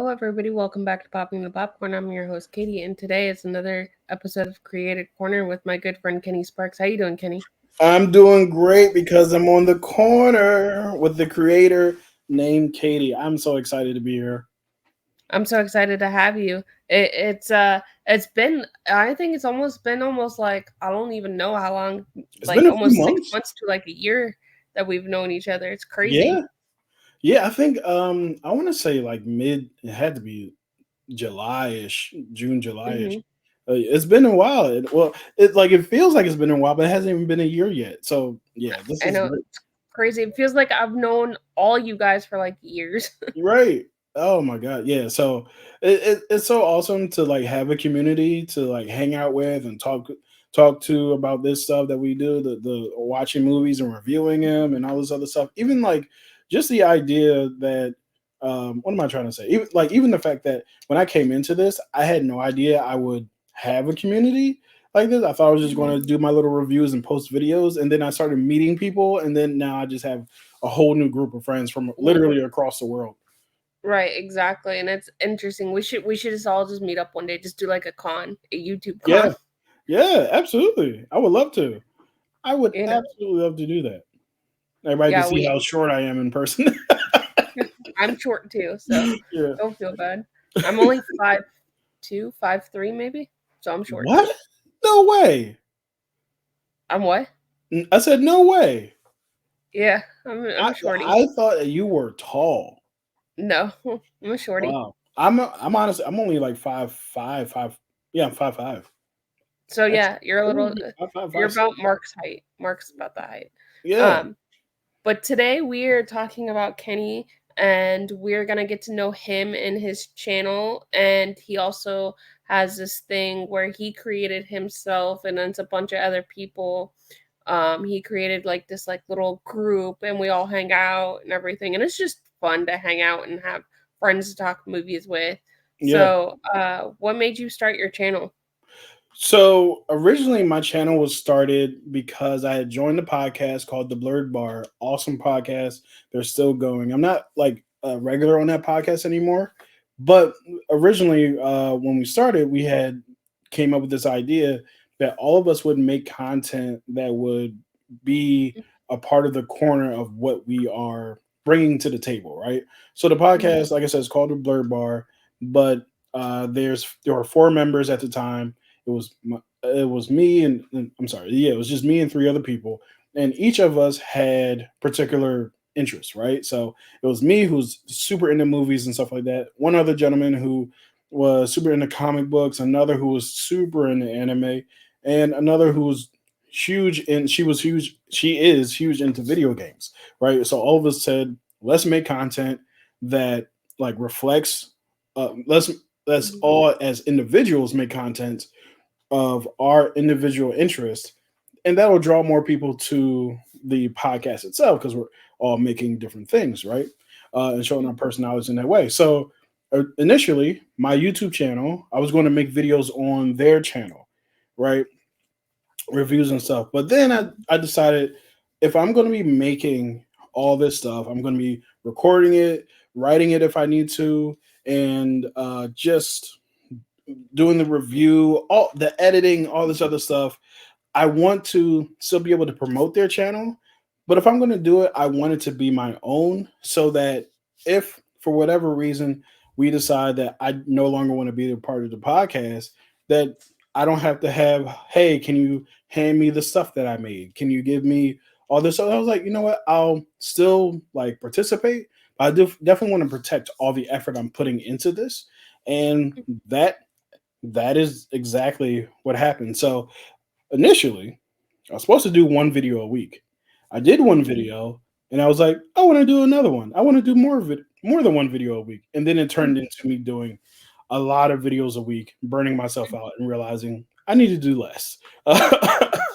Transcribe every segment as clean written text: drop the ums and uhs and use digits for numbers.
Hello, everybody. Welcome back to Popping the Popcorn. I'm your host, Katie, and today is another episode of Created Corner with my good friend Kenny Sparks. How you doing, Kenny? I'm doing great because I'm on the corner with the creator named Katie. I'm so excited to be here. I'm so excited to have you. It's been I think it's almost been almost like I don't even know how long, It's like been a few almost six months. months to like a year that we've known each other. It's Yeah. crazy. Yeah, I think I want to say like mid it had to be July-ish, June, July-ish. hmm It's been a while. It feels like it's been a while, but it hasn't even been a year yet. So, yeah, this I is know great. it's crazy. It feels like I've known all you guys for like years. Right. Oh my God. Yeah. So it's so awesome to like have a community to like hang out with and talk to about this stuff that we do, the watching movies and reviewing them and all this other stuff. Even like just the idea that what am I trying to say? Even the fact that when I came into this, I had no idea I would have a community like this. I thought I was just Mhm. going to do my little reviews and post videos, and then I started meeting people, and then now I just have a whole new group of friends from literally across the world. Right, exactly. And it's interesting. We should just all just meet up one day, just do like a YouTube con. Yeah, yeah, absolutely. I would love to. I would You know. absolutely love to do that. Everybody can Yeah, see we how short I am in person. I'm short too, so Yeah. don't feel bad. I'm only 5'2", 5'3", maybe. So I'm short too. What? No way. I'm what? I said no way. Yeah, I'm I a shorty. I thought that you were tall. No, I'm a shorty. Wow. I'm honestly I'm only like 5'5", 5. Yeah, I'm 5'5". So Actually, yeah, you're a little five five you're five six. about Mark's height. Mark's about the height. Yeah, Um But today we are talking about Kenny, and we're gonna get to know him and his channel. And he also has this thing where he created himself and then it's a bunch of other people. He created like this like little group and we all hang out and everything. And it's just fun to hang out and have friends to talk movies with. yeah. So what made you start your channel? So originally, my channel was started because I had joined a podcast called The Blurred Bar. Awesome podcast. They're still going. I'm not like a regular on that podcast anymore, but originally, when we started, we had came up with this idea that all of us would make content that would be a part of the corner of what we are bringing to the table, right? So the Mhm. podcast, like I said, is called The Blurred Bar, but there were four members at the time. It was me and I'm sorry, yeah, it was just me and three other people, and each of us had particular interests, right? So it was me who's super into movies and stuff like that. One other gentleman who was super into comic books, another who was super into anime, and another who was huge and she is huge into video games, right? So all of us said, let's make content that like reflects let's Mhm. all as individuals make content of our individual interests, and that'll draw more people to the podcast itself because we're all making different things, right? And showing our personalities in that way. So initially, my YouTube channel, I was going to make videos on their channel, right? Reviews and stuff. But then I decided if I'm going to be making all this stuff, I'm going to be recording it, writing it if I need to, and just doing the review, all the editing, all this other stuff. I want to still be able to promote their channel, but if I'm going to do it, I want it to be my own so that if for whatever reason we decide that I no longer want to be a part of the podcast, that I don't have to have, hey, can you hand me the stuff that I made? Can you give me all this? So I was like, you know what? I'll still like participate, but I do definitely want to protect all the effort I'm putting into this. And that that is exactly what happened. So initially, I was supposed to do one video a week. I did one Mhm. video, and I was like, I want to do another one. I want to do more than one video a week. And then it turned into me doing a lot of videos a week, burning myself out, and realizing I need to do less.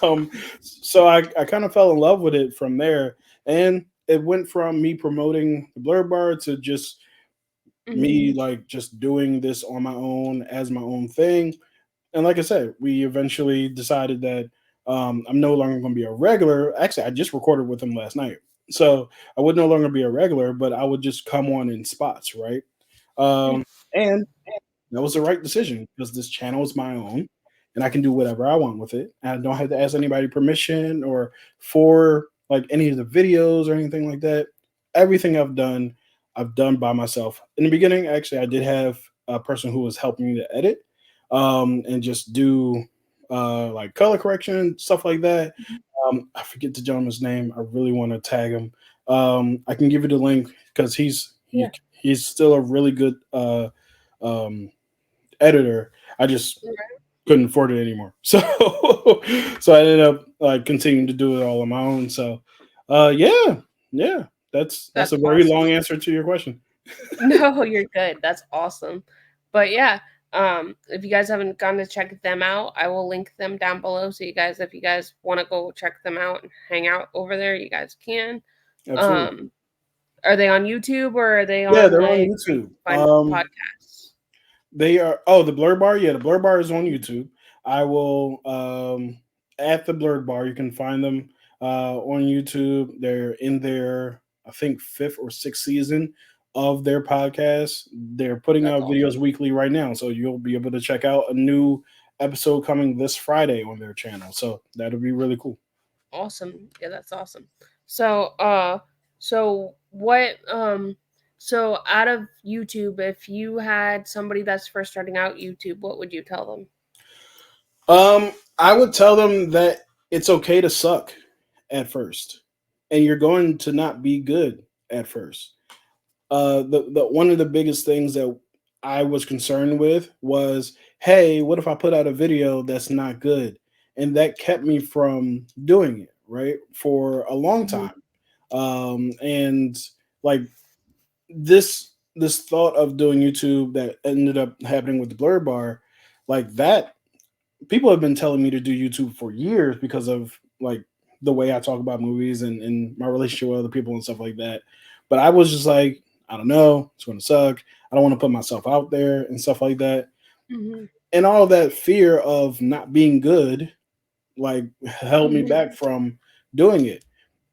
um, so I kind of fell in love with it from there, and it went from me promoting the Blur Bar to just Mhm. me like just doing this on my own as my own thing. And like I said, we eventually decided that I'm no longer going to be a regular. Actually, I just recorded with him last night, so I would no longer be a regular, but I would just come on in spots, right? And that was the right decision because this channel is my own and I can do whatever I want with it. And I don't have to ask anybody permission or for like any of the videos or anything like that. Everything I've done by myself. In the beginning, actually, I did have a person who was helping me to edit and just do like color correction, stuff like that. Mhm. I forget the gentleman's name. I really want to tag him. I can give you the link because Yeah. he's still a really good um, editor. I just Right. couldn't afford it anymore. So so I ended up like continuing to do it all on my own. So yeah, yeah. That's That's a very awesome. long answer to your question. No, you're good. That's awesome. But yeah, if you guys haven't gone to check them out, I will link them down below. So you guys, if you guys want to go check them out and hang out over there, you guys can. Absolutely. Um, are they on YouTube or are they Yeah, on they're on like where you YouTube. can find podcasts? They are the blur bar. Yeah, the blur bar is on YouTube. I will at the blurred bar. You can find them on YouTube. They're in their I think fifth or sixth season of their podcast. They're putting That's out videos awesome. weekly right now, so you'll be able to check out a new episode coming this Friday on their channel. So that'll be really cool. Awesome. Yeah, that's awesome. So, so what, so out of YouTube, if you had somebody that's first starting out YouTube, what would you tell them? I would tell them that it's okay to suck at first, and you're going to not be good at first. The one of the biggest things that I was concerned with was, hey, what if I put out a video that's not good? And that kept me from doing it, right? For a long Mhm. time. And like this thought of doing YouTube that ended up happening with the blur bar, like that people have been telling me to do YouTube for years because of like the way I talk about movies and my relationship with other people and stuff like that. But I was just like, I don't know, it's going to suck. I don't want to put myself out there and stuff like that. Mhm. And all that fear of not being good like held me Mhm. back from doing it.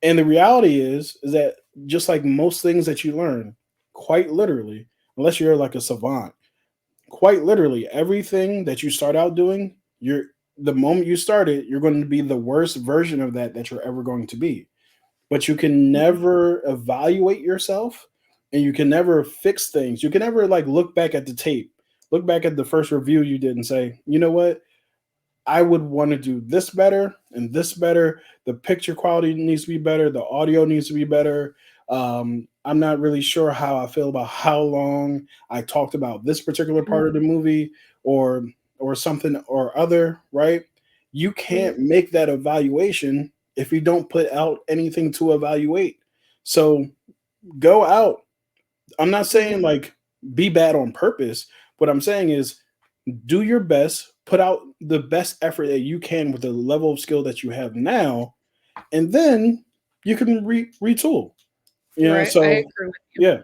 And the reality is that just like most things that you learn, quite literally, unless you're like a savant, quite literally everything that you start out doing, you're the moment you start it, you're going to be the worst version of that you're ever going to be. But you can Mhm. never evaluate yourself and you can never fix things. You can never like look back at the tape, look back at the first review you did and say, you know what? I would want to do this better and this better. The picture quality needs to be better. The audio needs to be better. I'm not really sure how I feel about how long I talked about this particular part of the Mhm. movie or or something or other, right? You Mhm. can't make that evaluation if you don't put out anything to evaluate. So go out. I'm not saying Mhm. like be bad on purpose. What I'm saying is do your best, put out the best effort that you can with the level of skill that you have now, and then you can retool. You know, Right. I so agree with you. yeah,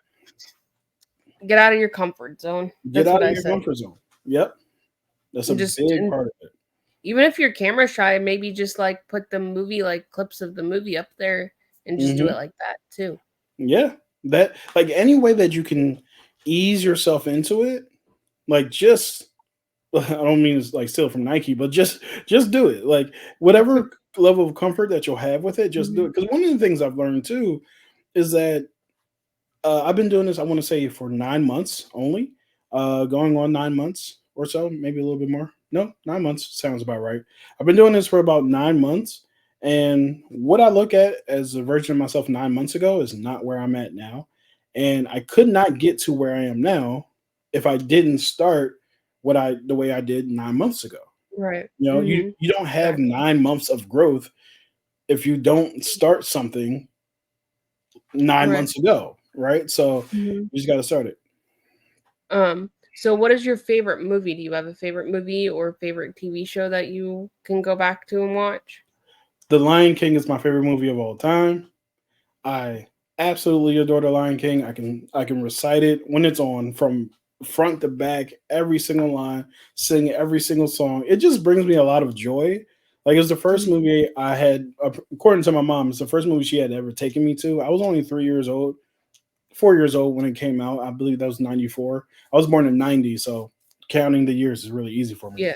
Get out of your comfort zone. get That's out what of I your say. comfort zone. Yep, that's a And just big and part of it. even if you're camera shy, maybe just like put the movie like clips of the movie up there and just do it Hmm. like that too. Yeah, that like any way that you can ease yourself into it, like just I don't mean it's like steal from Nike, but just do it. Like whatever level of comfort that you'll have with it, just do Mhm. it. Because one of the things I've learned too is that I've been doing this, I want to say, for 9 months only, going on 9 months or so, maybe a little bit more. No, 9 months sounds about right. I've been doing this for about 9 months. And what I look at as a version of myself 9 months ago is not where I'm at now. And I could not get to where I am now if I didn't start the way I did 9 months ago. Right. You know, Mhm. you don't have Exactly. 9 months of growth if you don't start something 9 months Right. ago, right? So Mhm. you just got to start it. So what is your favorite movie? Do you have a favorite movie or favorite TV show that you can go back to and watch? The Lion King is my favorite movie of all time. I absolutely adore The Lion King. I can recite it when it's on from front to back, every single line, sing every single song. It just brings me a lot of joy. Like it's the first Mhm. movie I had, according to my mom, it's the first movie she had ever taken me to. I was only 3 years old, 4 years old when it came out. I believe that was 94. I was born in 90, so counting the years is really easy for me. Yeah.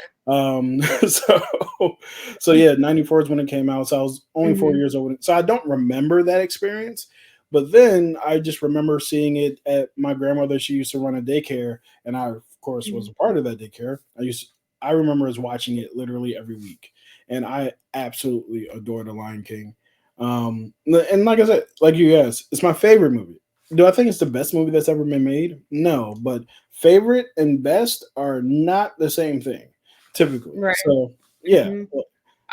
So so yeah, 94 is when it came out. So I was only four Mhm. years old. So I don't remember that experience. But then I just remember seeing it at my grandmother. She used to run a daycare, and I, of course, was Mhm. a part of that daycare. I remember us watching it literally every week, and I absolutely adore The Lion King. And like I said, like you asked, it's my favorite movie. Do I think it's the best movie that's ever been made? No, but favorite and best are not the same thing, typically. Right. So yeah, Mhm.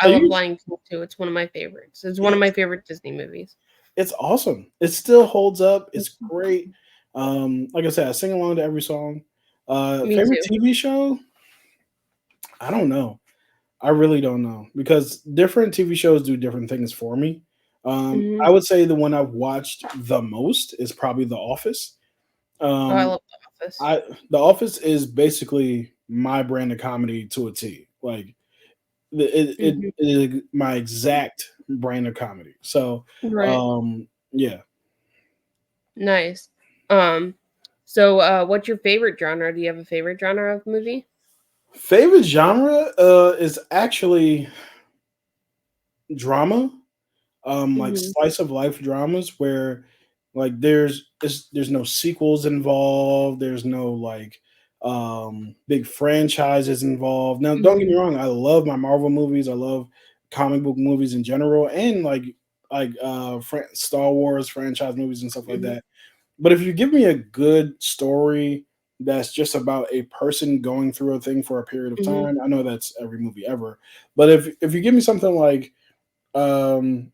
I but love you, Lion King too. It's one of my favorites. It's one of my it's favorite Disney movies. it's awesome. It still holds up. It's Mhm. great. Like I said, I sing along to every song. Me Favorite too. TV show? I don't know. I really don't know because different TV shows do different things for me. Mhm. I would say the one I've watched the most is probably The Office. Oh, I Um, love The Office. I The Office is basically my brand of comedy to a T. Like Mhm. it is my exact brand of comedy. So Right. yeah. Nice. Um, so what's your favorite genre? Do you have a favorite genre of movie? Favorite genre is actually drama, like Mhm. slice of life dramas where like there's no sequels involved, there's no like big franchises involved. Now don't get me Mhm. wrong, I love my Marvel movies, I love comic book movies in general, and Star Wars franchise movies and stuff like Mhm. that. But if you give me a good story that's just about a person going through a thing for a period of Mhm. time, I know that's every movie ever. But if you give me something like um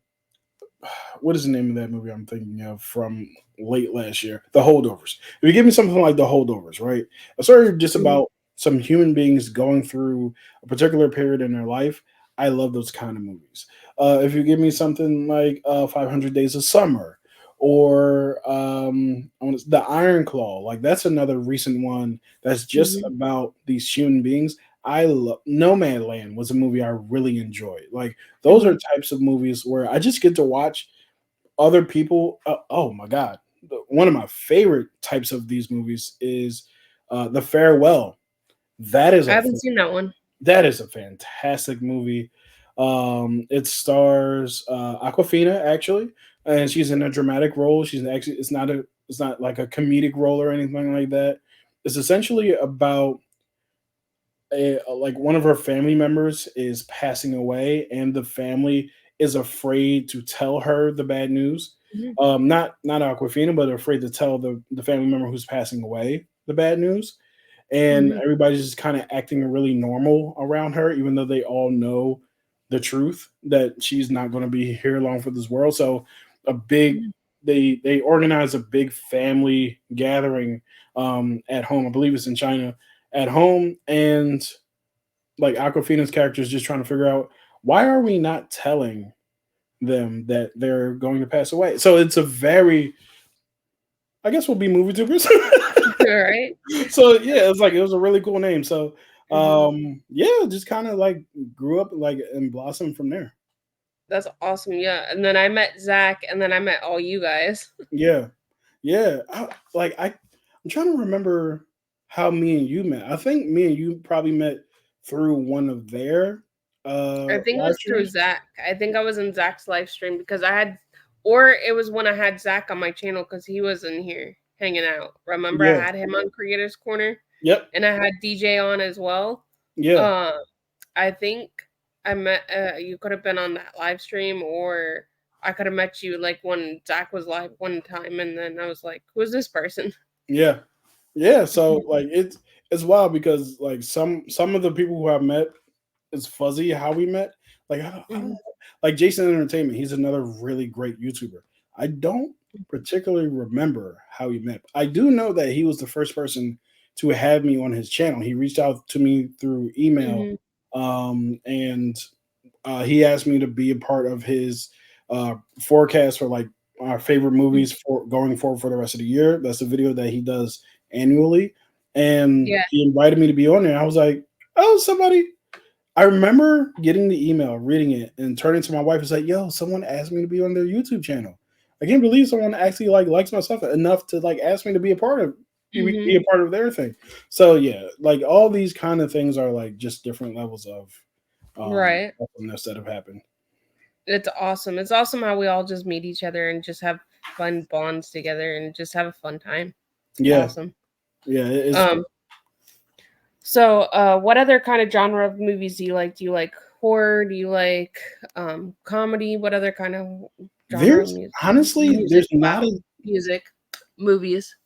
what is the name of that movie I'm thinking of from late last year? The Holdovers. If you give me something like The Holdovers, right? A story just Mhm. about some human beings going through a particular period in their life. I love those kind of movies. If you give me something like 500 Days of Summer or The Iron Claw, like that's another recent one that's just Mhm. about these human beings. I love Nomadland was a movie I really enjoyed. Like those are Mhm. types of movies where I just get to watch other people. Oh my god, one of my favorite types of these movies is The Farewell. That is I a haven't seen that one. that is a fantastic movie. It stars Aquafina actually, and she's in a dramatic role. She's actually it's not like a comedic role or anything like that. It's essentially about like one of her family members is passing away and the family is afraid to tell her the bad news, Mhm. not Aquafina, but afraid to tell the family member who's passing away the bad news, and Mhm. everybody's just kind of acting really normal around her even though they all know the truth that she's not going to be here long for this world. So a big Mhm. they organize a big family gathering at home. I believe it's in China, at home, and like Aquafina's character is just trying to figure out why are we not telling them that they're going to pass away. So it's a very, I guess we'll be movie tubers. Alright. So yeah, it's like it was a really cool name. So Mhm. yeah, just kind of like grew up like and blossomed from there. That's awesome, yeah, and then I met Zach, and then I met all you guys. Yeah. Yeah. I'm trying to remember how me and you met. I think me and you probably met through one of their I think it live was through streams. Zach. I think I was in Zach's live stream because I had or it was when I had Zach on my channel because he was in here hanging out. Remember I Yeah. had him on Creators Corner, Yep. and I had DJ on as well. Yeah. Uh, I think I met you could have been on that live stream, or I could have met you like when Zach was live one time, and then I was like, "Who's this person?" Yeah. Yeah, so like it's wild because like some of the people who I've met, it's fuzzy how we met. Like I don't Mhm, like Jason Entertainment. He's another really great YouTuber. I don't particularly remember how we met. I do know that he was the first person to have me on his channel. He reached out to me through email, mhm, and he asked me to be a part of his forecast for like our favorite mhm. movies for going forward for the rest of the year. That's a video that he does annually, and Yeah. he invited me to be on there. I was like, "Oh, somebody." I remember getting the email, reading it, and turning to my wife and say, "Yo, someone asked me to be on their YouTube channel." I can't believe someone actually like likes my stuff enough to like ask me to be a part of be Mhm. a part of their thing. So yeah, like all these kind of things are like just different levels of Right. awesomeness that have happened. It's awesome. It's awesome how we all just meet each other and just have fun bonds together and just have a fun time. It's Yeah, awesome. yeah, it's fun. Um, what other kind of genre of movies do you like? Do you like horror? Do you like comedy? What other kind of genre of There's music? honestly Music. there's not Wow. a Music. Movies.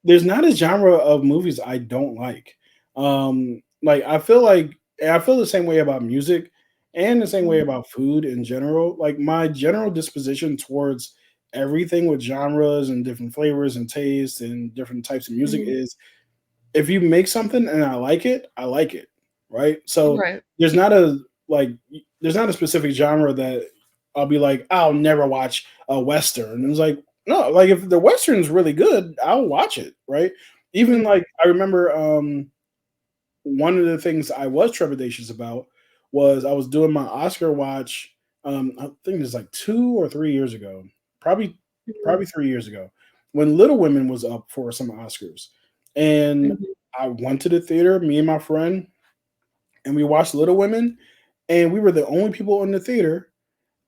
there's not a genre of movies I don't like. Like I feel like and I feel the same way about music and the same way Mhm. about food in general. Like my general disposition towards everything with genres and different flavors and tastes and different types of music Mhm. is if you make something and I like it, right? So Right. there's not a like there's not a specific genre that I'll be like, I'll never watch a western. And it's like, no, like if the western's really good, I'll watch it, right? Even Mhm. like I remember one of the things I was trepidatious about was I was doing my Oscar watch. I think it was like 2 or 3 years ago, probably Mhm. probably 3 years ago, when Little Women was up for some Oscars, and Mhm. I went to the theater, me and my friend, and we watched Little Women, and we were the only people in the theater,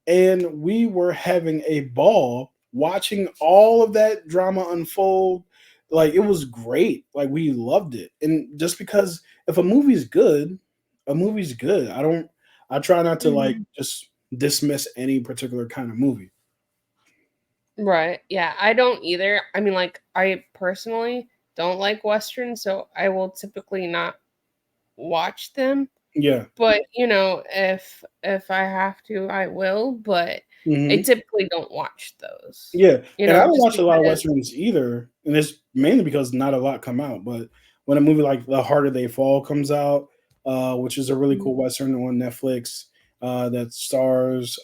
and we were having a ball watching all of that drama unfold. Like it was great. Like we loved it. And just because if a movie's good, a movie's good. I try not to like Mhm. just dismiss any particular kind of movie. Right. Yeah, I don't either. I mean, like, I personally don't like westerns, so I will typically not watch them. Yeah. But, if I have to, I will, but I Hmm. typically don't watch those. Yeah, and I don't Just watch a lot of because. westerns either, and it's mainly because not a lot come out. But when a movie like The Harder They Fall comes out, which is a really Mhm. cool western on Netflix that stars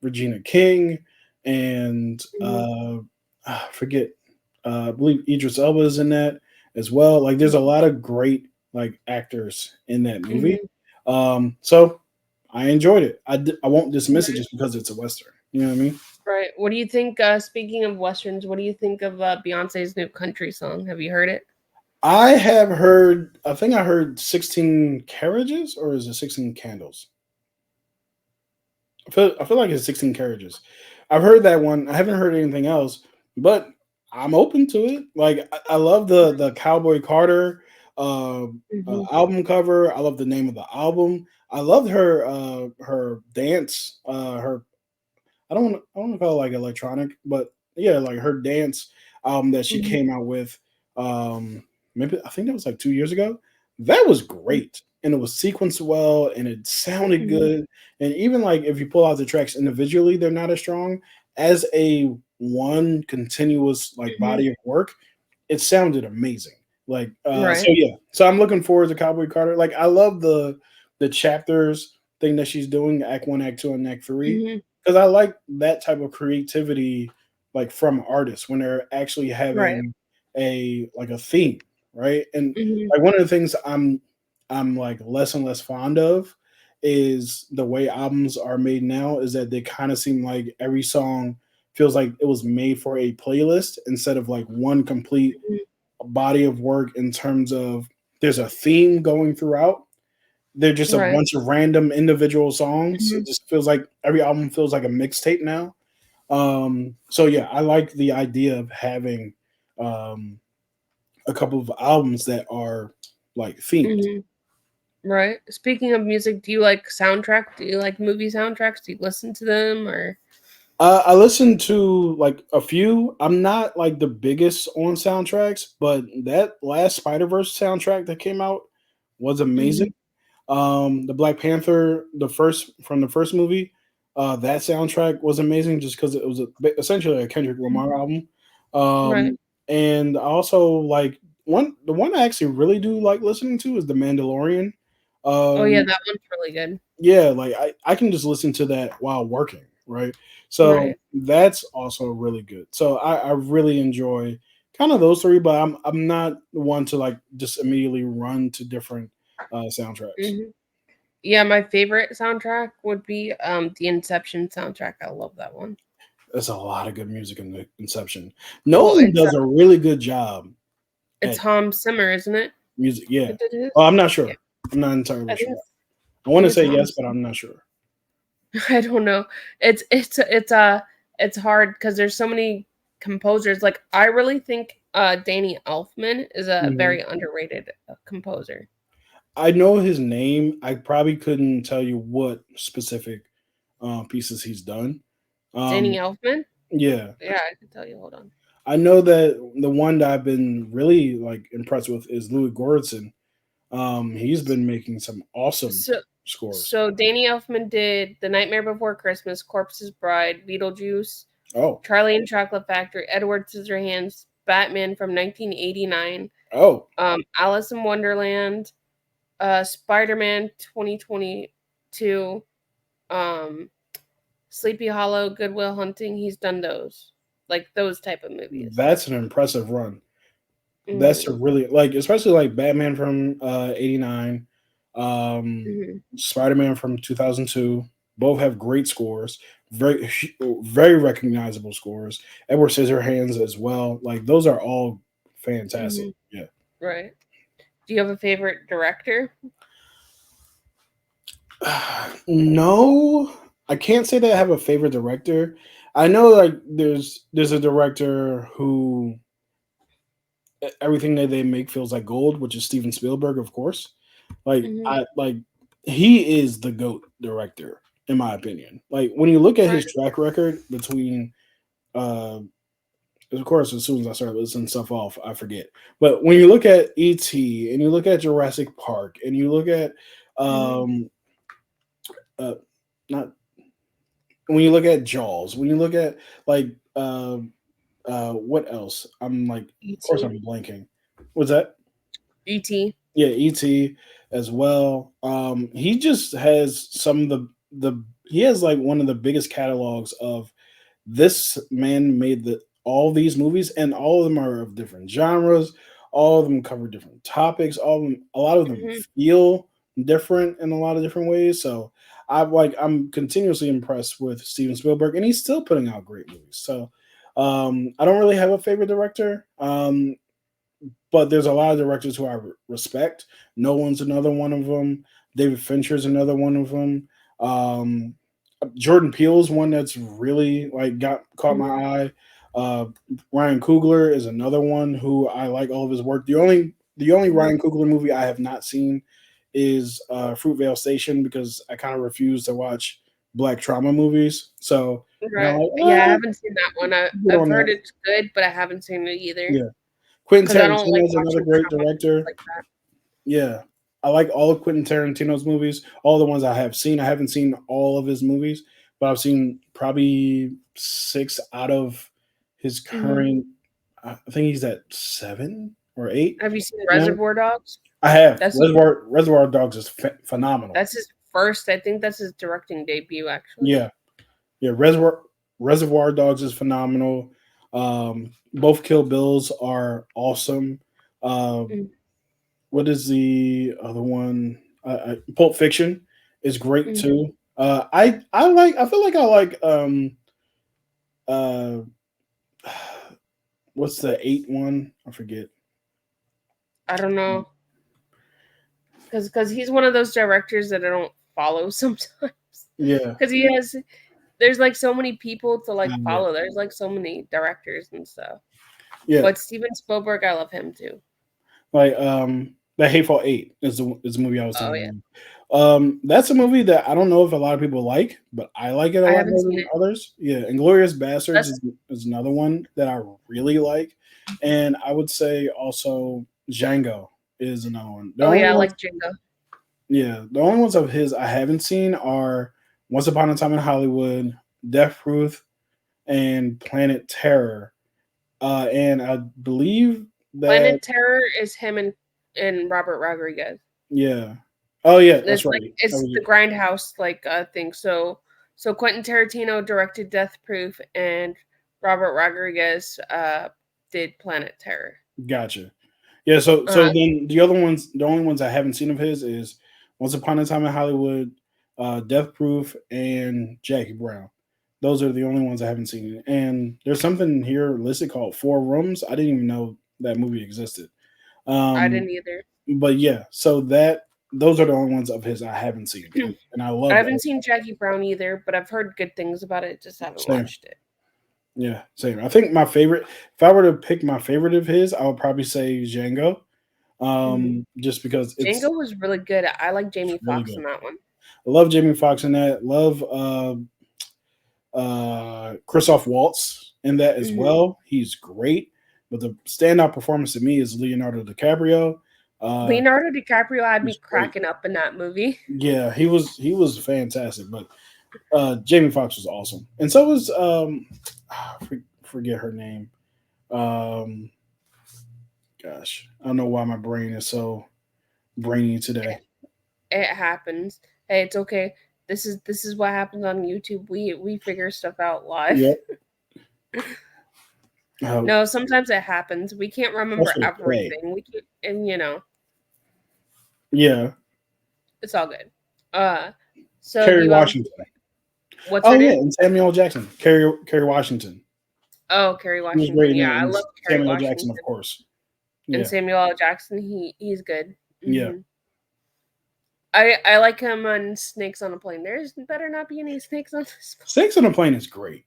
Regina King and Mhm. I forget, I believe Idris Elba is in that as well. Like, there's a lot of great like actors in that movie, Mhm. so I enjoyed it. I won't dismiss it Right. just because it's a western. You know what I mean? Right. What do you think, speaking of westerns, what do you think of Beyonce's new country song? Have you heard it? I have heard. I think I heard 16 carriages, or is it 16 candles? I feel like it's 16 carriages. I've heard that one. I haven't heard anything else, but I'm open to it. Like I love the Cowboy Carter uh, Mhm. album cover. I love the name of the album. I loved her dance. Her I don't want to call it like electronic, but yeah, like her dance album that she Mhm. came out with. Maybe I think that was like 2 years ago. That was great, and it was sequenced well, and it sounded Mhm. good. And even like if you pull out the tracks individually, they're not as strong as a one continuous like Mhm. body of work. It sounded amazing. Like so Right. yeah. So I'm looking forward to Cowboy Carter. Like I love the chapters thing that she's doing, Act One, Act Two, and Act Three, Mhm. because I like that type of creativity, like from artists when they're actually Right. having a like a theme, right? And Mhm. like one of the things I'm like less and less fond of is the way albums are made now. Is that they kind of seem like every song feels like it was made for a playlist instead of like one complete Mhm. body of work in terms of there's a theme going throughout. They're just a Right. bunch of random individual songs. Mhm. It just feels like every album feels like a mixtape now. So yeah, I like the idea of having um, a couple of albums that are like themed. Mhm. Right. Speaking of music, do you like soundtrack? Do you like movie soundtracks? Do you listen to them or I listen to like a few. I'm not like the biggest on soundtracks, but that last Spider Verse soundtrack that came out was amazing. Mhm. The Black Panther, the first movie, that soundtrack was amazing just because it was essentially a Kendrick Lamar Mhm. album. Right. And I also like the one I actually really do like listening to is The Mandalorian. Oh yeah, Um, that one's really good. yeah, like I can just listen to that while working, right? So Right. that's also really good. So I really enjoy kind of those three, but I'm not one to like just immediately run to different soundtracks. Mhm. Yeah, my favorite soundtrack would be the Inception soundtrack. I love that one. There's a lot of good music in the Inception. Well, Nolan does a really good job it's at Hans Zimmer, isn't it? music. Yeah. That did Oh, his? I'm not Yeah, sure. I'm not entirely I think sure. it's I I want think to it's say yes, Hans. but I'm not sure. I don't know. It's hard because there's so many composers. Like I really think Danny Elfman is a Mhm. very underrated composer. I know his name. I probably couldn't tell you what specific pieces he's done. Danny Um, Elfman? yeah, Yeah, I can tell you. Hold on. I know that the one that I've been really like impressed with is Louis Goranson. He's been making some awesome So scores. so Danny Elfman did The Nightmare Before Christmas, Corpse's Bride, Beetlejuice, Oh, Charlie and Chocolate Factory, Edward Scissorhands, Batman from 1989, oh, Alice in Wonderland, Spider-Man 2022, um, Sleepy Hollow, Goodwill Hunting. He's done those, like those type of movies. that's an impressive run. That's a Mhm. really like, especially like Batman from '89, Mhm. Spider Man from 2002. Both have great scores, very very recognizable scores. Edward Scissorhands as well. Like those are all fantastic. Mhm. Yeah. Right. Do you have a favorite director? No, I can't say that I have a favorite director. I know like there's a director who everything that they make feels like gold, which is Steven Spielberg, of course. Like Mhm. I like he is the GOAT director, in my opinion. Like when you look at Right. his track record between uh of course as soon as I start listing stuff off, I forget. But when you look at E.T. and you look at Jurassic Park and you look at Mhm. um uh not when you look at Jaws, when you look at like what else? I'm like of course E.T. I'm blanking. What's that? E.T. Yeah, ET as well. He just has some of the he has like one of the biggest catalogs of this man made all these movies, and all of them are of different genres. All of them cover different topics. A lot of them Mhm. feel different in a lot of different ways. So I'm continuously impressed with Steven Spielberg, and he's still putting out great movies. So I don't really have a favorite director. But there's a lot of directors who I respect. Nolan's another one of them. David Fincher's another one of them. Um, Jordan Peele's one that's really like got caught my Mhm. eye. Uh, Ryan Coogler is another one who I like all of his work. The only Mhm. Ryan Coogler movie I have not seen is Fruitvale Station because I kind of refuse to watch black trauma movies. So I'm kind Right. of like, Yeah, I haven't seen that one. good I've on heard that. it's good, but I haven't seen it either Yeah, Quentin because I don't like Tarantino is another watching great trauma movies director. like that. Yeah. I like all of Quentin Tarantino's movies, all the ones I have seen. I haven't seen all of his movies, but I've seen probably 6 out of his Mhm. current I think he's at 7 or 8 Have you seen now. Reservoir Dogs? I have. That's Reservoir Dogs is phenomenal. that's his first. I think that's his directing debut, actually. Yeah. Yeah, Reservoir Dogs is phenomenal. Both Kill Bills are awesome. Um Mm, what is the other one? Pulp Fiction is great mhm. too. I feel like I like uh what's the 8 one? I forget. I don't know, because he's one of those directors that I don't follow sometimes. Yeah, Because he has, there's like so many people to like yeah, follow. There's like so many directors and stuff. yeah. But Steven Spielberg, I love him too. Like the Hateful Eight is the movie I was Oh yeah, thinking of. That's a movie that I don't know if a lot of people like, but I like it a I lot haven't more seen than it. others. Yeah, Inglorious Bastards That's is another one that I really like, and I would say also Django is another one. The oh only yeah, I ones, like Django. yeah, the only ones of his I haven't seen are Once Upon a Time in Hollywood, Death Proof, and Planet Terror. And I believe that Planet Terror is him and Robert Rodriguez. yeah. Oh yeah, that's It's like right. That it's was the it. grindhouse like thing. So Quentin Tarantino directed Death Proof and Robert Rodriguez did Planet Terror. Gotcha. Yeah, so Uh then the only ones I haven't seen of his is Once Upon a Time in Hollywood, Death Proof, and Jackie Brown. Those are the only ones I haven't seen. And there's something here listed called Four Rooms. I didn't even know that movie existed. I Um, didn't either. but yeah, so that those are the only ones of his I haven't seen, and I I love haven't seen Jackie Brown either, but I've heard good things about it. Just haven't same. watched it. Yeah, same. I think my favorite, if I were to pick my favorite of his, I would probably say Django. Hmm. Just because Django was really good. I like it's Jamie really Foxx good. in that one. I love Jamie Foxx in that. Love Christoph Waltz in that as Hmm. well. He's great. But the standout performance to me is Leonardo DiCaprio. Uh, Leonardo DiCaprio had me he's great. cracking up in that movie. Yeah, he was fantastic. But Jamie Foxx was awesome, and so was forget her name. Um, Gosh, I don't know why my brain is so brainy today. It happens. Hey, it's okay. This is what happens on YouTube. We figure stuff out live. Yep. Uh, No, sometimes it happens. We can't remember Starts with a K. everything. We can, and Yeah, it's all good. Uh, so do Kerry you have Washington. what's her Oh yeah, name? and Samuel Jackson. Kerry Washington. Oh, Kerry He was Washington. great in Yeah, it, I and love Kerry Samuel Washington Jackson, of course. and Yeah, Samuel L. Jackson. He's good. yeah. I like him on Snakes on a Plane. There's better not be any snakes on this Snakes on a Plane is great.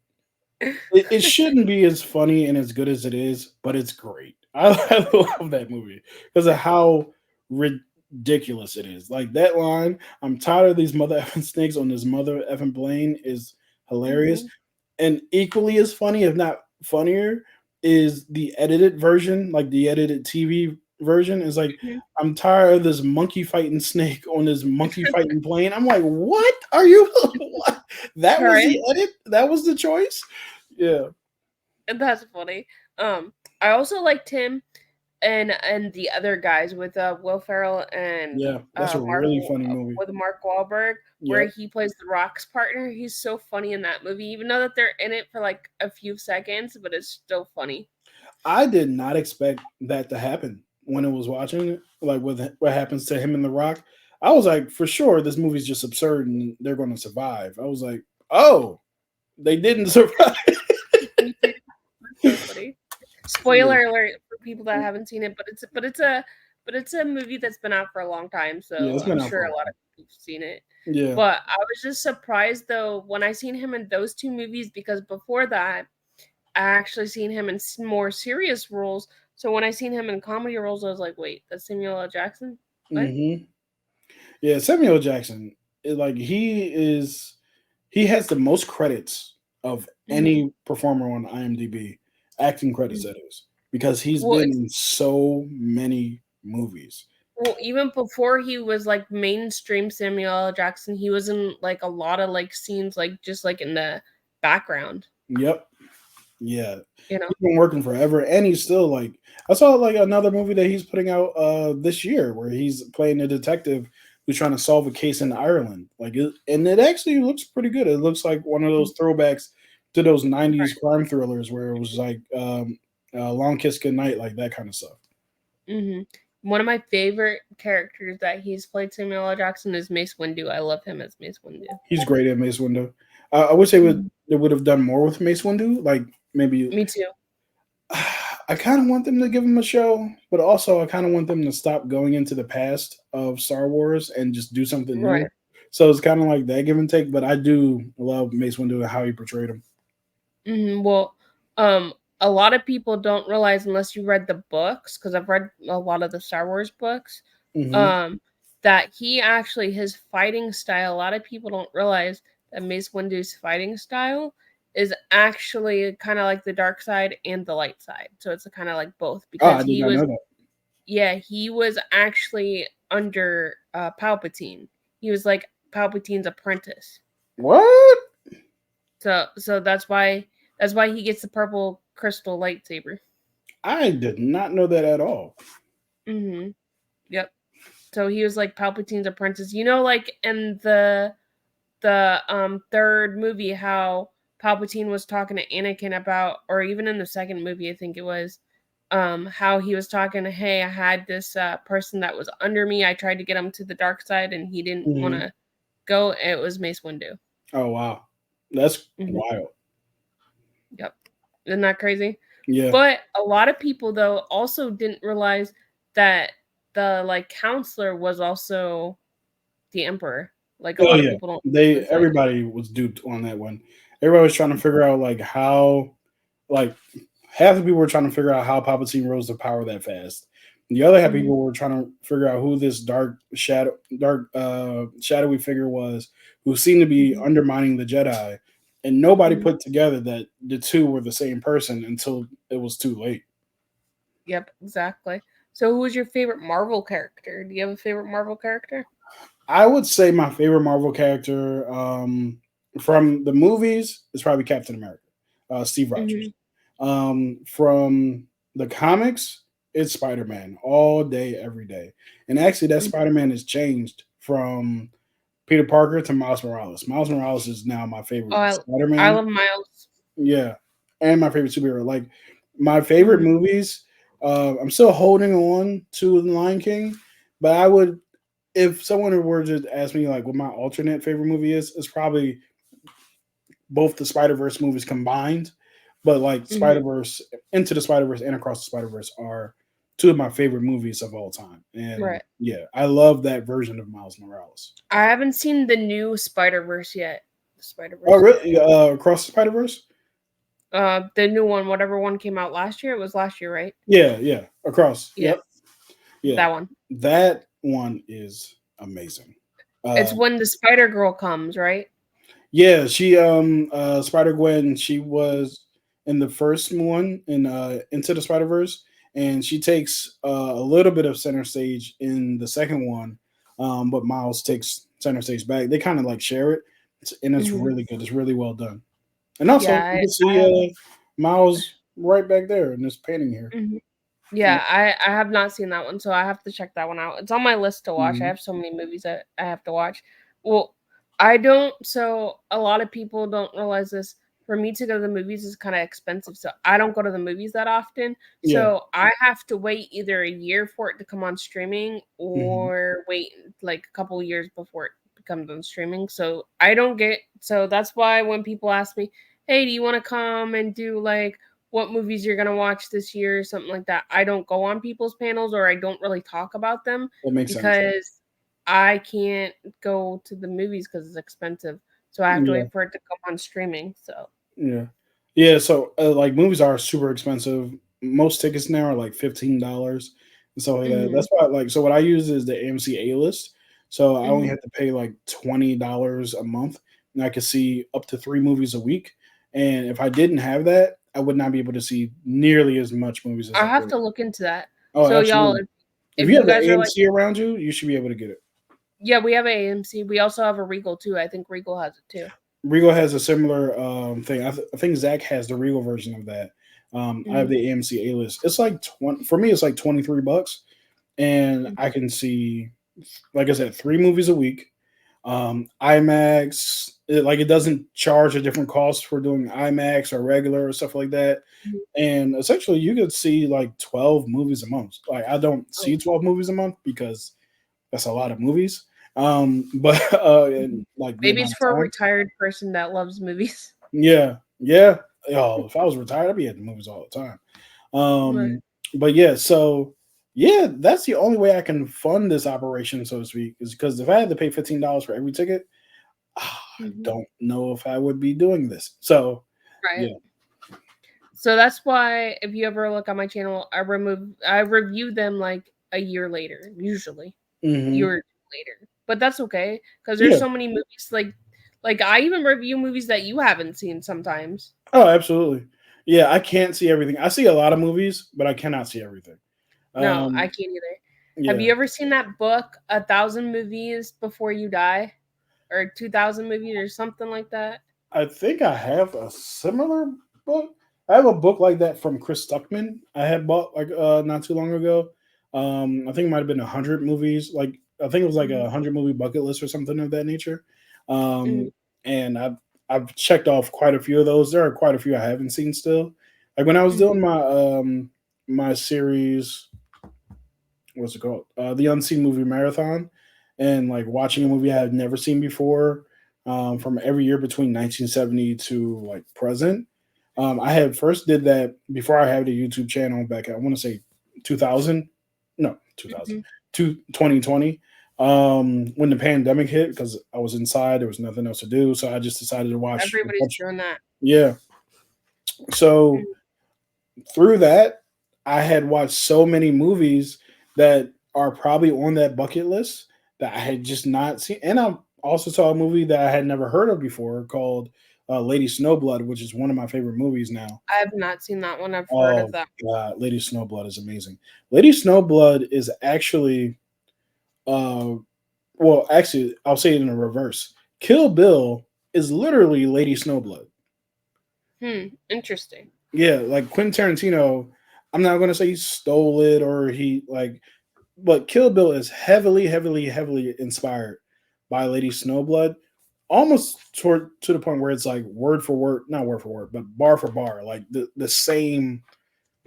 plane. It shouldn't be as funny and as good as it is, but it's great. I love that movie because of how ridiculous it is. Like that line, "I'm tired of these mother effing snakes on this mother effing plane" is hilarious. Hmm. And equally as funny, if not funnier, is the edited version, like the edited TV version. Is like, Hmm. "I'm tired of this monkey fighting snake on this monkey fighting plane." I'm like, what are you? What? That was Right. the edit. That was the choice. Yeah, That's funny. Um, I also liked him and the other guys with Will Ferrell and yeah. That's a really funny movie. With Mark Wahlberg, where Yep. he plays the Rock's partner. He's so funny in that movie, even though that they're in it for like a few seconds, but it's still funny. I did not expect that to happen when I was watching it. Like what happens to him and The Rock. I was like, for sure, this movie's just absurd and they're going to survive. I was like, oh, they didn't survive. Me too. That's so funny. Yeah, Spoiler alert for people that haven't seen it, but it's a movie that's been out for a long time, yeah, so it's I'm been out sure for a a lot while. of people have seen it. Yeah. But I was just surprised though when I seen him in those two movies because before that I actually seen him in more serious roles. So when I seen him in comedy roles, I was like, "Wait, that's Samuel L. Jackson? What?" hmm Yeah, Samuel Jackson, like he has the most credits of Hmm. any performer on IMDb, acting credits that is, because he's Well, been in so many movies. well, even before he was like mainstream Samuel L. Jackson, he was in like a lot of like scenes, like just like in the background. Yep. Yeah. You know. He's been working forever and he's still like I saw like another movie that he's putting out this year where he's playing a detective who's trying to solve a case in Ireland. And it actually looks pretty good. It looks like one of those throwbacks to those 90s crime thrillers where it was like Long Kiss Goodnight, like that kind of stuff. Hmm. One of my favorite characters that he's played Samuel L. Jackson is Mace Windu. I love him as Mace Windu. He's great at Mace Windu. I wish Mhm. they would have done more with Mace Windu, like maybe Me too. I kind of want them to give him a show, but also I kind of want them to stop going into the past of Star Wars and just do something new. Right. So it's kind of like that give and take. But I do love Mace Windu and how he portrayed him. Well, um, a lot of people don't realize unless you read the books, because I've read a lot of the Star Wars books, Hmm um, that he actually his fighting style. A lot of people don't realize that Mace Windu's fighting style is actually kind of like the dark side and the light side. So it's kind of like both Oh, because I did not know that. he was actually under Palpatine. He was like Palpatine's apprentice. What? So that's why he gets the purple crystal lightsaber. I did not know that at all. Mhm. Yep. So he was like Palpatine's apprentice. Like in the third movie how Palpatine was talking to Anakin about, or even in the second movie I think it was, how he was talking to, hey, I had this person that was under me. I tried to get him to the dark side and he didn't want Hmm to go. It was Mace Windu. Oh wow. That's Mhm. wild. Yep. Isn't that crazy? Yeah. But a lot of people though also didn't realize that the like counselor was also the emperor. Like a Oh lot of yeah. people don't They realize like everybody was duped on that one. Everybody was trying to figure out like how like half the people were trying to figure out how Palpatine rose to power that fast. The other half of Mhm, people were trying to figure out who this dark shadowy figure was who seemed to be mhm. undermining the Jedi. And nobody Mhm. put together that the two were the same person until it was too late. Yep, exactly. So who was your favorite Marvel character? Do you have a favorite Marvel character? I would say my favorite Marvel character from the movies is probably Captain America, Steve Rogers. Mhm, From the comics, it's Spider Man all day, every day. And actually, that mhm. Spider Man has changed from Peter Parker to Miles Morales. Miles Morales is now my Oh, favorite Spider I Man. love Miles. Yeah, and my favorite superhero. Like my favorite Mhm, movies, I'm still holding on to The Lion King, but I would if someone were to ask me like what my alternate favorite movie is, it's probably both the Spider Verse movies combined. But like mhm. Spider Verse, Into the Spider Verse, and Across the Spider Verse are two of my favorite movies of all time. And Right. yeah, I love that version of Miles Morales. I haven't seen the new Spider-Verse yet. The Oh, Spider-Verse really? movie. Across the Spider Verse? The new one, whatever one came out last year. It was last year, right? Yeah, yeah, across. Yeah, Yep, yeah. that one. That one is amazing. It's Uh, when the Spider Girl comes, right? Yeah, she Spider Gwen, she was in the first one in Into the Spider Verse, and she takes a little bit of center stage in the second one, but Miles takes center stage back. They kind of like share it, and it's Mhm. really good. It's really well done. And also, Yeah, you can I see haven't. Miles right back there in this painting here. Mhm. Yeah. Yeah, I have not seen that one, so I have to check that one out. It's on my list to watch. I Mhm. have so many movies that I have to watch. Well, I don't so a lot of people don't realize this. For me to go to the movies is kind of expensive, so I don't go to the movies that often. Yeah. So I have to wait either a year for it to come on streaming Hmm. or wait like a couple years before it becomes on streaming. So I don't get so that's why when people ask me, "Hey, do you want to come and do like what movies you're gonna watch this year or something like that." I don't go on people's panels or I don't really talk about them That makes sense. because I can't go to the movies because it's expensive. So I have to Yeah. wait for it to come on streaming. So Yeah. Yeah, so like movies are super expensive. Most tickets now are like $15 and stuff like that. mhm, That's why like so what I use is the AMC A list. So I only mhm. have to pay like $20 a month and I could see up to 3 movies a week. And if I didn't have that, I would not be able to see nearly as much movies as I I have could. to look into that. Oh, So y'all, absolutely. If if you you have the guys are like, AMC around you, you should be able to get it. yeah, we have a AMC. We also have a Regal too. I think Regal has it too. Regal has a similar thing. I think Zach has the Regal version of that. I have Mhm, the AMC A list. It's like 20 for me. It's like $23, and mhm, I can see, like I said, 3 movies a week. IMAX, like it doesn't charge a different cost for doing IMAX or regular or stuff like that. mhm. And essentially, you could see like 12 movies a month. Like I don't Oh, see 12 movies a month because that's a lot of movies. But mhm. and like the Maybe amount it's for a of time. retired person that loves movies. Yeah, yeah. Oh, if I was retired, I'd be at the movies all the time. Right. But yeah, so yeah, that's the only way I can fund this operation, so to speak, is because if I had to pay $15 for every ticket, I Mhm. don't know if I would be doing this. So Right. yeah, So that's why if you ever look on my channel, I review them like a year later, usually hmm, year or two later. But that's okay because there's yeah. so many movies like I even review movies that you haven't seen sometimes. Oh, absolutely. Yeah, I can't see everything. I see a lot of movies, but I cannot see everything. No, I Um, can't either. Have yeah, you ever seen that book, A Thousand Movies Before You Die, or 2,000 movies or something like that? I think I have a similar book. I have a book like that from Chris Stuckman. I had bought like not too long ago. I think it might have been 100 movies. Like I think it was like Mhm, 100 movie bucket list or something of that nature. mhm, And I've checked off quite a few of those. There are quite a few I haven't seen still. Like when I was mhm, doing my series, what's it called? The Unseen Movie Marathon, and like watching a movie I had never seen before. from every year between 1970 to like present. I had first did that before I had a YouTube channel back at, I want to say 2000, no, 2000, Mhm. 2020, when the pandemic hit, because I was inside, there was nothing else to do. So I just decided to watch a Everybody's bunch. doing that. Yeah. So Mhm. through that, I had watched so many movies that are probably on that bucket list that I had just not seen. And I also saw a movie that I had never heard of before called Lady Snowblood, which is one of my favorite movies now. I have not seen that one. I've heard of Oh that. God, Lady Snowblood is amazing. Lady Snowblood is actually, uh, well, actually, I'll say it in a reverse. Kill Bill is literally Lady Snowblood. Interesting. Yeah, like Quentin Tarantino. I'm not gonna say he stole it or he like, but Kill Bill is heavily, heavily, heavily inspired by Lady Snowblood, almost toward to the point where it's like word for word, not word for word, but bar for bar, like the same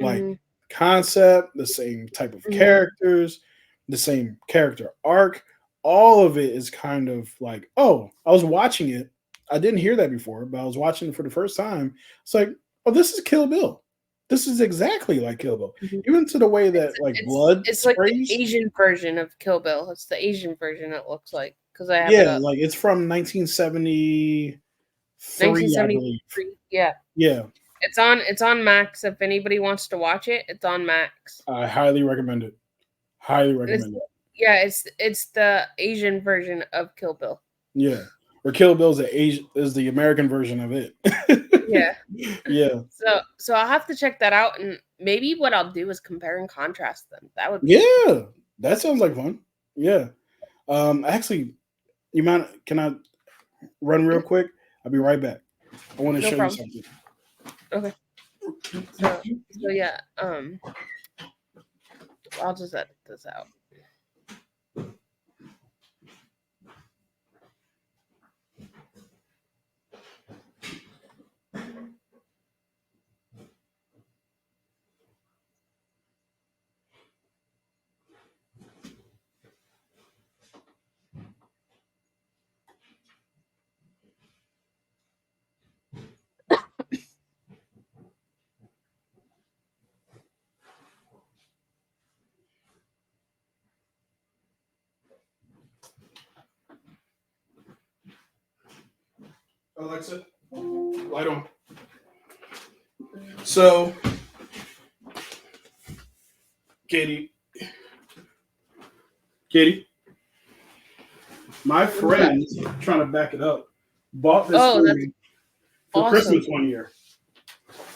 like Mhm. concept, the same type of Mhm. characters, the same character arc. All of it is kind of like, oh, I was watching it. I didn't hear that before, but I was watching it for the first time. It's like, oh, this is Kill Bill. This is exactly like Kill Bill. Mhm. Even to the way It's that like it's blood it's like the sprays. Asian version of Kill Bill. It's the Asian version, it looks like, because I have it Yeah, up. like it's from 1973, I believe. 1973. Yeah. Yeah, It's on Max. If anybody wants to watch it, it's on Max. I highly recommend it. Highly And it's recommend it. yeah, it's the Asian version of Kill Bill. Yeah. Or Kill Bill is is the American version of it. Yeah. Yeah. So I'll have to check that out, and maybe what I'll do is compare and contrast them. That would be fun. Yeah. That sounds like fun. Yeah. Actually, you mind can I run real Yeah, quick? I'll be right back. I want to no show you problem. something. Okay. So yeah, I'll just edit this out. Alexa, light on. So, Katie, Katie, my What is that? friend, trying to back it up, bought this Oh, for that's me for Christmas awesome. one year.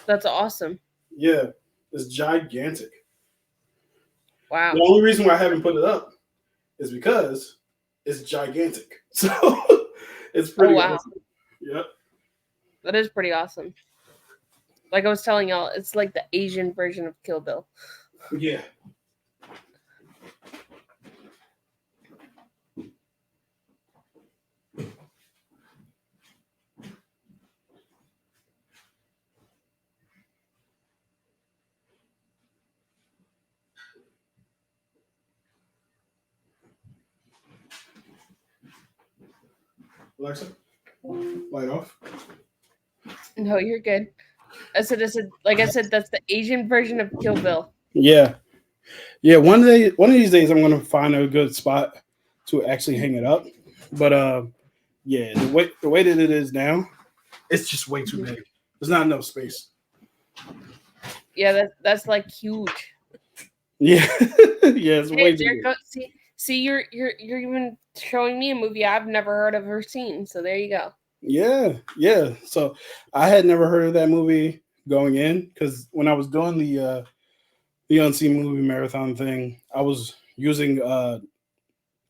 That's awesome. Yeah, it's gigantic. The Wow. only reason why I haven't put it up is because it's gigantic. So it's Oh pretty wow. awesome. Yep. That is pretty awesome. Like I was telling y'all, it's like the Asian version of Kill Bill. Yeah. Alexa, light off. No, you're good. Like I said, that's the Asian version of Kill Bill. Yeah. Yeah. One of these days, I'm gonna find a good spot to actually hang it up. But yeah, the way that it is now, it's just way too Mhm. big. There's not enough space. Yeah, that's like huge. Yeah. Yeah, it's Hey, way too there big. go. See, you're even showing me a movie I've never heard of or seen. So there you go. Yeah, yeah. So I had never heard of that movie going in because when I was doing the unseen movie marathon thing, I was using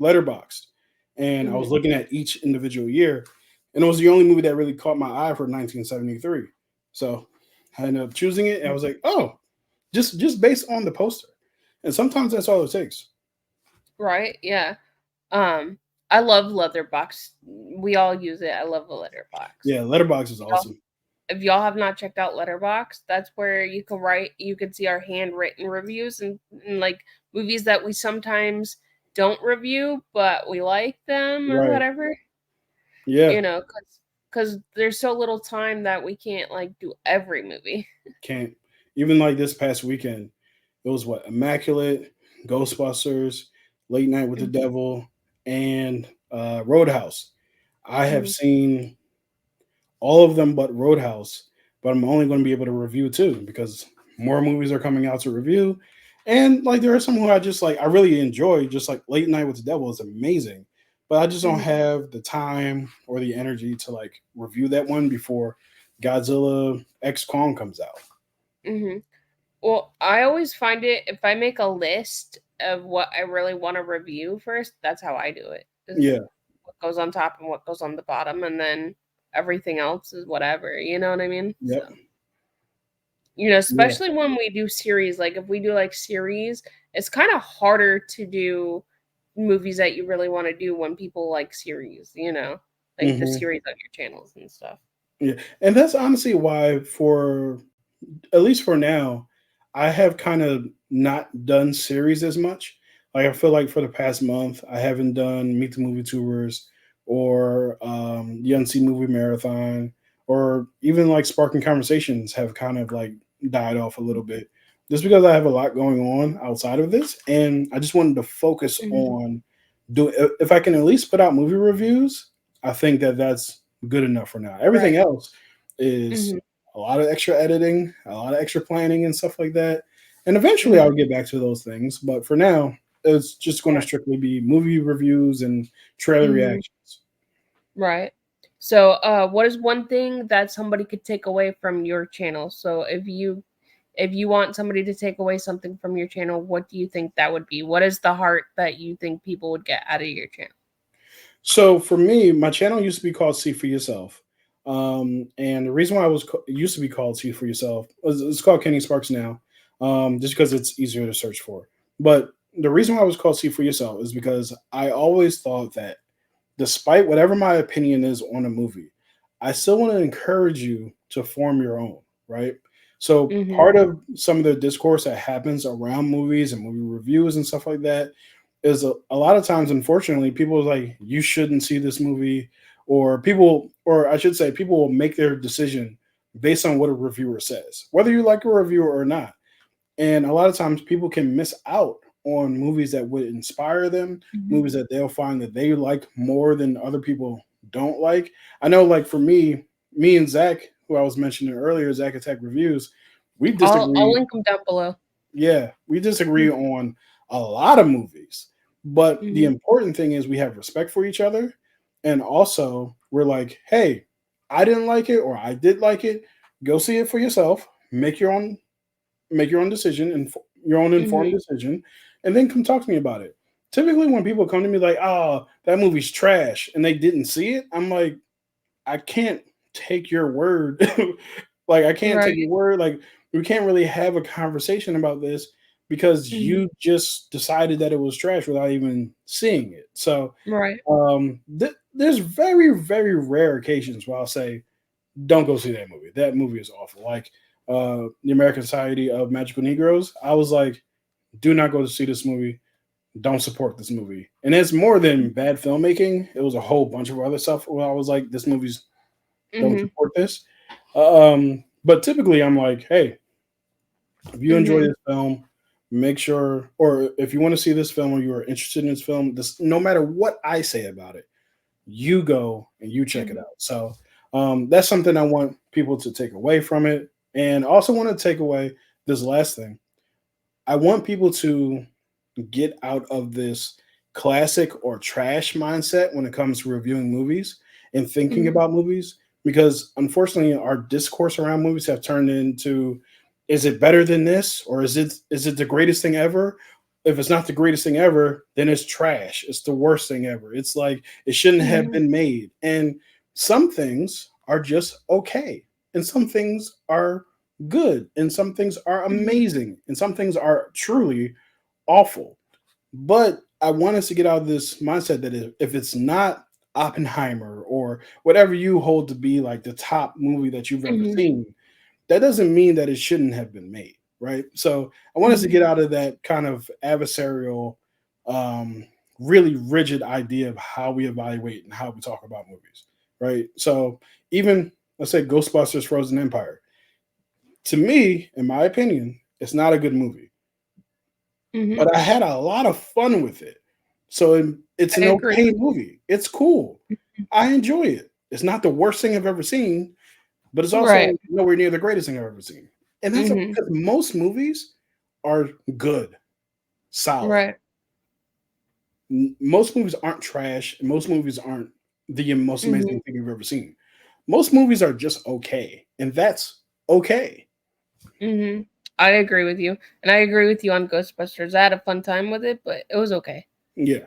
Letterboxd, and I was Hmm. looking at each individual year, and it was the only movie that really caught my eye for 1973. So I ended up choosing it, and I was like, oh, just based on the poster, and sometimes that's all it takes. Right? Yeah. Um, I love Letterbox. We all use it. I love the Letterbox. Yeah, Letterbox is Y'all, awesome. if y'all have not checked out Letterbox, that's where you can see our handwritten reviews and like movies that we sometimes don't review, but we like them or Right. whatever. Yeah, you know, because there's so little time that we can't like do every movie. can't. Even like this past weekend, it was what Immaculate, Ghostbusters, Late Night with the Mhm, Devil, and Roadhouse. I have mhm, seen all of them but Roadhouse, but I'm only going to be able to review two because more movies are coming out to review. And like there are some who I just like I really enjoy, just like Late Night with the Devil is amazing. But I just don't mhm, have the time or the energy to like review that one before Godzilla X Kong comes out. mhm. Well, I always find it if I make a list of what I really wanna review first, that's how I do it, is Yeah. what goes on top and what goes on the bottom, and then everything else is whatever, you know what I mean? So, Yep. Yeah. especially when we do series, like, if we do, like, series, it's kinda harder to do movies that you really wanna do when people like series, you know? Like, the Hmm. series on your channels and stuff. Yeah. And that's honestly why for at least for now, I have kind of not done series as much. Like I feel like for the past month, I haven't done Meet the Movie Tours or the Unseen Movie Marathon or even like Sparking Conversations have kind of like died off a little bit just because I have a lot going on outside of this, and I just wanted to focus Mhm. on do if I can at least put out movie reviews. I think that that's good enough for now. Everything Right. else is Mhm. a lot of extra editing, a lot of extra planning and stuff like that. And eventually Mhm. I'll get back to those things. But for now, it's just going to Right. strictly be movie reviews and trailer Mhm. reactions. Right. So, what is one thing that somebody could take away from your channel? So, if you want somebody to take away something from your channel, what do you think that would be? What is the heart that you think people would get out of your channel? So for me, my channel used to be called See for Yourself. And the reason why it used to be called See for Yourself it's called Kenny Sparks now, just because it's easier to search for. But the reason why it was called See for Yourself is because I always thought that despite whatever my opinion is on a movie, I still want to encourage you to form your own, right? So Mhm. part of some of the discourse that happens around movies and movie reviews and stuff like that is a lot of times, unfortunately, people are like, you shouldn't see this movie, or people, or I should say, people will make their decision based on what a reviewer says, whether you like a reviewer or not. And a lot of times people can miss out on movies that would inspire them, Mhm. movies that they'll find that they like more than other people don't like. I know, like for me and Zach, who I was mentioning earlier, Zach Attack Reviews, we I'll disagree. link them down below. Yeah, we disagree Mhm. on a lot of movies. But the Mhm. important thing is we have respect for each other. And also, we're like, hey, I didn't like it or I did like it. Go see it for yourself. Make your own decision and your own informed Mhm. decision, and then come talk to me about it. Typically, when people come to me like, "Oh, that movie's trash," and they didn't see it, I'm like, I can't take your word. Like, I can't take your Right. word. Like, we can't really have a conversation about this because Mhm. you just decided that it was trash without even seeing it. So, Right. there's very, very rare occasions where I'll say, don't go see that movie. That movie is awful. Like the American Society of Magical Negroes, I was like, do not go to see this movie. Don't support this movie. And it's more than bad filmmaking. It was a whole bunch of other stuff where I was like, this movie's don't Mhm. support this. But typically I'm like, hey, if you enjoy Mhm. this film, make sure, or if you want to see this film or you are interested in this film, this no matter what I say about it, you go and you check it Mhm. out. So that's something I want people to take away from it. And I also want to take away this last thing. I want people to get out of this classic or trash mindset when it comes to reviewing movies and thinking Mhm. about movies because unfortunately our discourse around movies have turned into is it better than this or is it the greatest thing ever. If it's not the greatest thing ever, then it's trash. It's the worst thing ever. It's like it shouldn't have Mhm. been made. And some things are just okay and some things are good and some things are Mhm. amazing and some things are truly awful. But I want us to get out of this mindset that if it's not Oppenheimer or whatever you hold to be like the top movie that you've ever Mhm. seen, that doesn't mean that it shouldn't have been made, right? So I want us to Mhm. get out of that kind of adversarial, um, really rigid idea of how we evaluate and how we talk about movies. right? So even let's say Ghostbusters Frozen Empire, to me, in my opinion, it's not a good movie, Mhm. but I had a lot of fun with it. So it's I an agree. okay movie. It's cool. I enjoy it. It's not the worst thing I've ever seen, but it's also Right. nowhere near the greatest thing I've ever seen. And that's Mhm. because most movies are good, solid. Right. Most movies aren't trash. And most movies aren't the most Mhm. amazing thing you've ever seen. Most movies are just okay, and that's okay. Mhm. I agree with you, and I agree with you on Ghostbusters. I had a fun time with it, but it was okay. Yeah,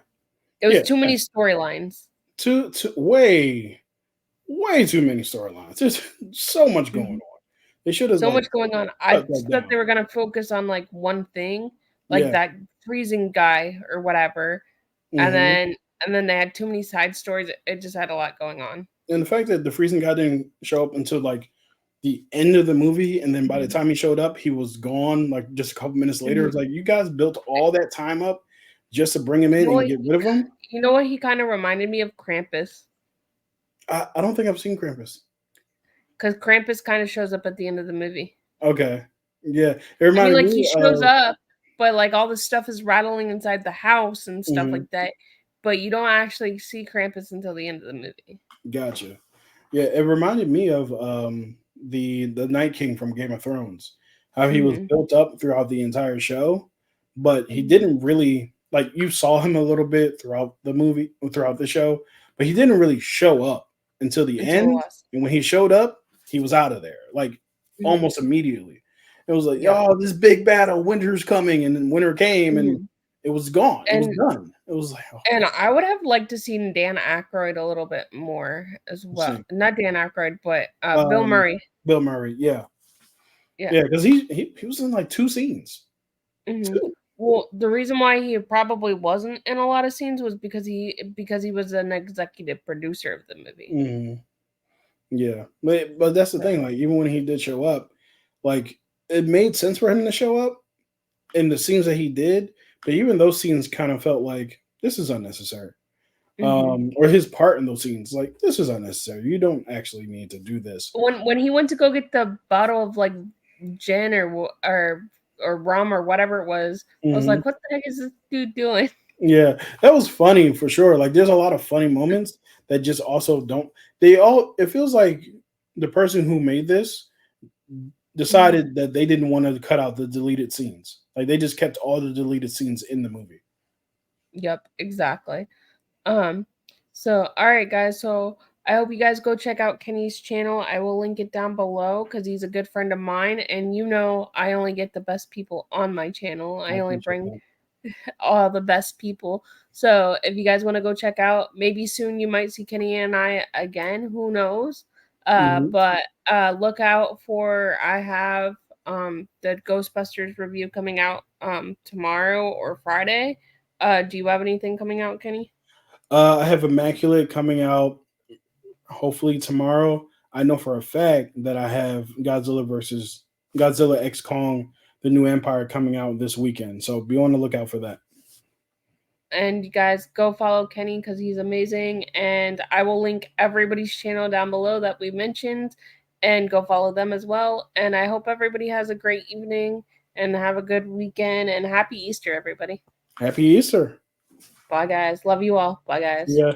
It was yeah. too many storylines. Too way too many storylines. There's so much going Mhm. on. They should have So like much going on. I cut that thought they down. were gonna focus on, like, one thing, like Yeah. that freezing guy or whatever, and Hmm. then and then they had too many side stories. It just had a lot going on. And the fact that the freezing guy didn't show up until like the end of the movie, and then by the Mhm. time he showed up, he was gone. Like just a couple minutes later, it's Mhm. like you guys built all that time up just to bring him You in know and what get rid of him. he kinda reminded me of Krampus, I don't think I've seen Krampus. because Krampus kinda shows up at the end of the movie. Okay, yeah, it I mean, reminded like, he me shows of. up, but, like, all this stuff is rattling inside the house and stuff Mhm, like that, but you don't actually see Krampus until the end of the movie. gotcha. Yeah, it reminded me of the Night King from Game of Thrones. How he was Mhm. built up throughout the entire show, but he Mhm. didn't really like you saw him a little bit throughout the movie, throughout the show, but he didn't really show up until the Until end. last. And when he showed up, he was out of there like Mhm. almost immediately. It was like, Yep. oh, this big battle, winter's coming, and then winter came, and Mhm. it was gone. It was And done. It was like, oh, and I would have liked to seen Dan Aykroyd a little bit more as well. same. Not Dan Aykroyd, but, Bill Um, Murray. Bill Murray, yeah. Yeah. Yeah, because he was in like 2 scenes. Mhm. 2. Well, the reason why he probably wasn't in a lot of scenes was because he was an executive producer of the movie. Mhm. Yeah. But that's the Yeah. thing, like, even when he did show up, like, it made sense for him to show up in the scenes that he did, but even those scenes kind of felt like, "This is unnecessary." Mhm. Or his part in those scenes, like, "This is unnecessary. You don't actually need to do this." When he went to go get the bottle of, like, gin or rum or whatever it was, I was Mhm. like, "What the heck is this dude doing?" Yeah, that was funny for sure. Like, there's a lot of funny moments that just also don't they all it feels like the person who made this Mhm. decided that they didn't want to cut out the deleted scenes. Like they just kept all the deleted scenes in the movie. Yep, exactly. Um, so alright guys, so I hope you guys go check out Kenny's channel. I will link it down below because he's a good friend of mine, and I only get the best people on my channel. I I only appreciate bring that. all the best people. So if you guys want to go check out, maybe soon you might see Kenny and I again. Who knows? Mhm. But look out for I have the Ghostbusters review coming out tomorrow or Friday. Do you have anything coming out, Kenny? I have Immaculate coming out hopefully tomorrow. I know for a fact that I have Godzilla versus Godzilla X Kong, the new Empire coming out this weekend. So be on the lookout for that. And you guys go follow Kenny because he's amazing. And I will link everybody's channel down below that we mentioned and go follow them as well. And I hope everybody has a great evening and have a good weekend and happy Easter, everybody. Happy Easter. Bye, guys. Love you all. Bye, See guys. ya.